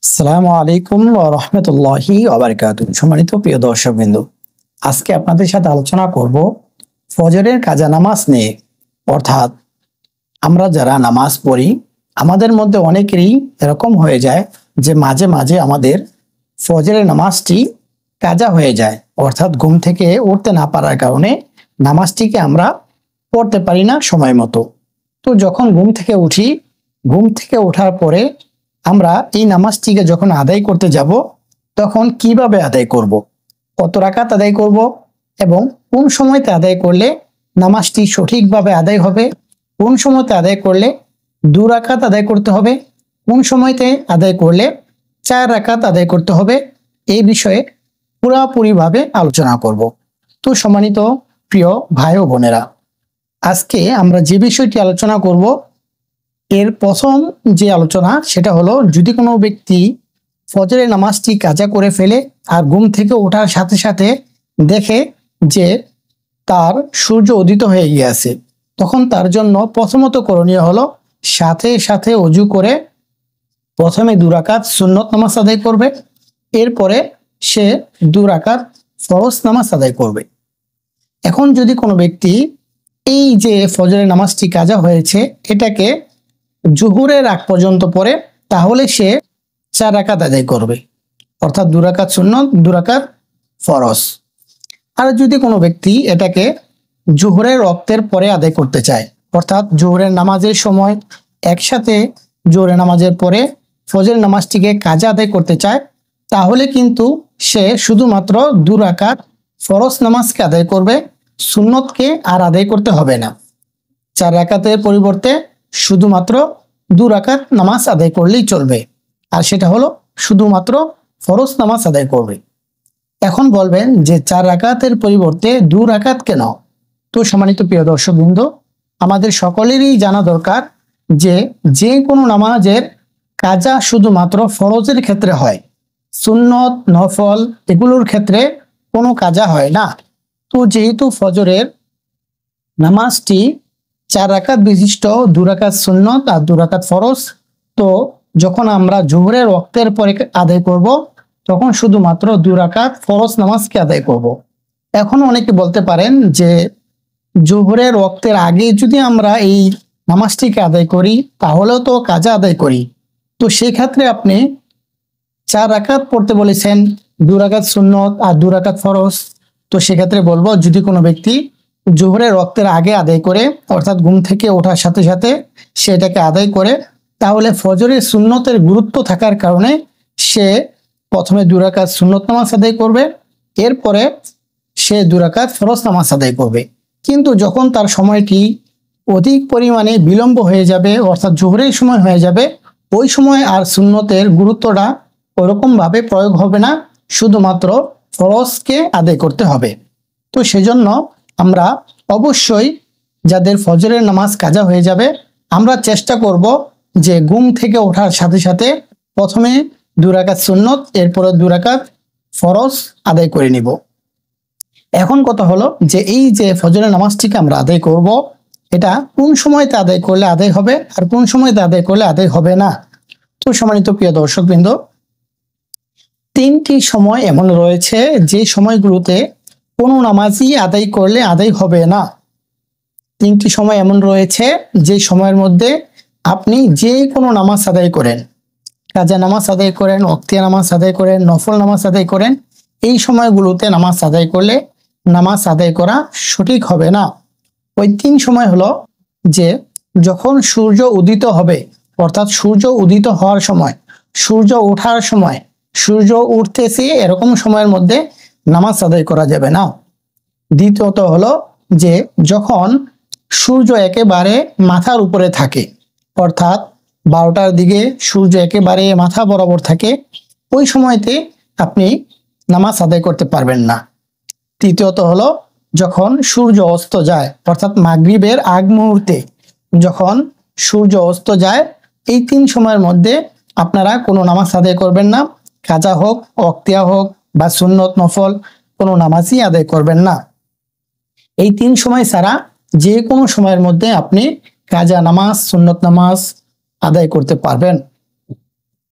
আসসালামু আলাইকুম ওয়া রাহমাতুল্লাহি ওয়া বারাকাতুহু। সম্মানিত প্রিয় দর্শকবৃন্দ, আজকে আপনাদের সাথে আলোচনা করব ফজরের কাজা নামাজ নিয়ে। অর্থাৎ আমরা যারা নামাজ পড়ি, আমাদের মধ্যে অনেকেরই এরকম হয়ে যায় যে মাঝে মাঝে আমাদের ফজরের নামাজটি কাজা হয়ে যায়। অর্থাৎ ঘুম থেকে উঠতে না পারার কারণে নামাজটিকে আমরা পড়তে পারি না সময় মতো। তো যখন ঘুম থেকে উঠি, ঘুম থেকে ওঠার পরে আমরা এই নামাজটিকে যখন আদায় করতে যাব, তখন কিভাবে আদায় করব, কত রাকাত আদায় করব এবং কোন সময়তে আদায় করলে নামাজটি সঠিকভাবে আদায় হবে, কোন সময়তে আদায় করলে 2 রাকাত আদায় করতে হবে, কোন সময়তে আদায় করলে 4 রাকাত আদায় করতে হবে, এই বিষয়ে পুরোপুরিভাবে আলোচনা করব। তো সম্মানিত প্রিয় ভাই ও বোনেরা, আজকে আমরা যে বিষয়টি আলোচনা করব, এর প্রথম যে আলোচনা সেটা হলো, যদি কোনো ব্যক্তি ফজরের নামাজটি কাজা করে ফেলে আর ঘুম থেকে ওঠার সাথে সাথে দেখে যে তার সূর্য উদিত হয়ে গিয়েছে, তখন তার জন্য প্রথমত করণীয় হলো সাথে সাথে অজু করে প্রথমে 2 রাকাত সুন্নত নামাজ আদায় করবে, এরপরে সে 2 রাকাত ফরজ নামাজ আদায় করবে। এখন যদি কোনো ব্যক্তি এই যে ফজরের নামাজটি কাজা হয়েছে এটাকে জোহরের আগ পর্যন্ত পড়ে, তাহলে সে 4 রাকাত আদায় করবে, অর্থাৎ 2 রাকাত সুন্নত 2 রাকাত ফরজ। আর যদি কোনো ব্যক্তি এটাকে জোহরের ওয়াক্তের পরে আদায় করতে চায়, অর্থাৎ জোহরের নামাজের সময় একসাথে জোহরের নামাজের পরে ফজরের নামাজটিকে কাজা আদায় করতে চায়, তাহলে কিন্তু সে শুধুমাত্র 2 রাকাত ফরজ নামাজকে আদায় করবে, সুন্নতকে আর আদায় করতে হবে না। 4 রাকাতের পরিবর্তে শুধুমাত্র 2 রাকাত নামাজ আদায় করলেই চলবে, আর সেটা হলো শুধুমাত্র ফরজ নামাজ আদায় করবে। এখন বলবেন যে 4 রাকাতের পরিবর্তে 2 রাকাত কেন? তো সম্মানিত প্রিয় দর্শকবৃন্দ, আমাদের সকলেরই জানা দরকার যে যে কোনো নামাজের কাজা শুধুমাত্র ফরজের ক্ষেত্রে হয়, সুন্নত নফল এগুলোর ক্ষেত্রে কোনো কাজা হয় না। তো যেহেতু ফজরের নামাজটি 4 রাকাত বিশিষ্ট, 2 রাকাত সুন্নত আর 2 রাকাত ফরজ, তো যখন আমরা জোহরের ওয়াক্তের পরে আদায় করব, তখন শুধুমাত্র 2 রাকাত ফরজ নামাজকে আদায় করব। এখন অনেকে বলতে পারেন যে জোহরের ওয়াক্তের আগে যদি আমরা এই নামাজটিকে আদায় করি তাহলেও তো কাজা আদায় করি, তো সেই ক্ষেত্রে আপনি 4 রাকাত পড়তে বলেছেন, 2 রাকাত সুন্নত আর 2 রাকাত ফরজ। তো সেক্ষেত্রে বলবো, যদি কোনো ব্যক্তি জোহরের ওয়াক্তের আগে আদায় করে, অর্থাৎ ঘুম থেকে ওঠার সাথে সাথে সেটাকে আদায় করে, তাহলে ফজরের সুন্নতের গুরুত্ব থাকার কারণে সে প্রথমে 2 রাকাত সুন্নত নামাজ আদায় করবে, এরপরে সে 2 রাকাত ফরজ নামাজ আদায় করবে। কিন্তু যখন তার সময়টি অধিক পরিমাণে বিলম্ব হয়ে যাবে, অর্থাৎ জোহরের সময় হয়ে যাবে, ওই সময় আর সুন্নতের গুরুত্বটা ওরকমভাবে প্রয়োগ হবে না, শুধুমাত্র ফরজকে আদায় করতে হবে। তো সেজন্য আমরা অবশ্যই যাদের ফজরের নামাজ কাজা হয়ে যাবে, আমরা চেষ্টা করব যে ঘুম থেকে ওঠার সাথে সাথে প্রথমে 2 রাকাত সুন্নত, এরপরে 2 রাকাত ফরজ আদায় করে নিব। এখন কথা হলো যে এই যে ফজরের নামাজটিকে আমরা আদায় করব, এটা কোন সময়তে আদায় করলে আদায় হবে আর কোন সময়তে আদায় করলে আদায় হবে না। তো সম্মানিত প্রিয় দর্শকবৃন্দ, 3টি সময় এমন রয়েছে যে সময়গুলোতে কোনো নামাজই আদায় করলে আদায় হবে না। 3টি সময় এমন রয়েছে যে সময়ের মধ্যে আপনি যে কোনো নামাজ আদায় করেন, কাজা নামাজ আদায় করেন, ওয়াক্তিয়া নামাজ আদায় করেন, নফল নামাজ আদায় করেন, এই সময়গুলোতে নামাজ আদায় করলে নামাজ আদায় করা সঠিক হবে না। ওই 3 সময় হলো যে যখন সূর্য উদিত হবে, অর্থাৎ সূর্য উদিত হওয়ার সময়, সূর্য ওঠার সময়, সূর্য উঠতেছে এরকম সময়ের মধ্যে নামাজ আদায় করা যাবে না। দ্বিতীয়ত হলো যে যখন সূর্য একেবারে মাথার উপরে থাকে, অর্থাৎ 12টার দিকে সূর্য একেবারে মাথা বরাবর থাকে, ওই সময়তে আপনি নামাজ আদায় করতে পারবেন না। তৃতীয়ত হলো যখন সূর্য অস্ত যায়, অর্থাৎ মাগরিবের আগ মুহূর্তে যখন সূর্য অস্ত যায়, এই 3 সময়ের মধ্যে আপনারা কোনো নামাজ আদায় করবেন না, কাজা হোক, ওয়াক্তিয়া হোক বা সুন্নত নফল কোনো নামাজই আদায় করবেন না। এই 3 সময় ছাড়া যে কোনো সময়ের মধ্যে আপনি কাজা নামাজ, সুন্নত নামাজ আদায় করতে পারবেন।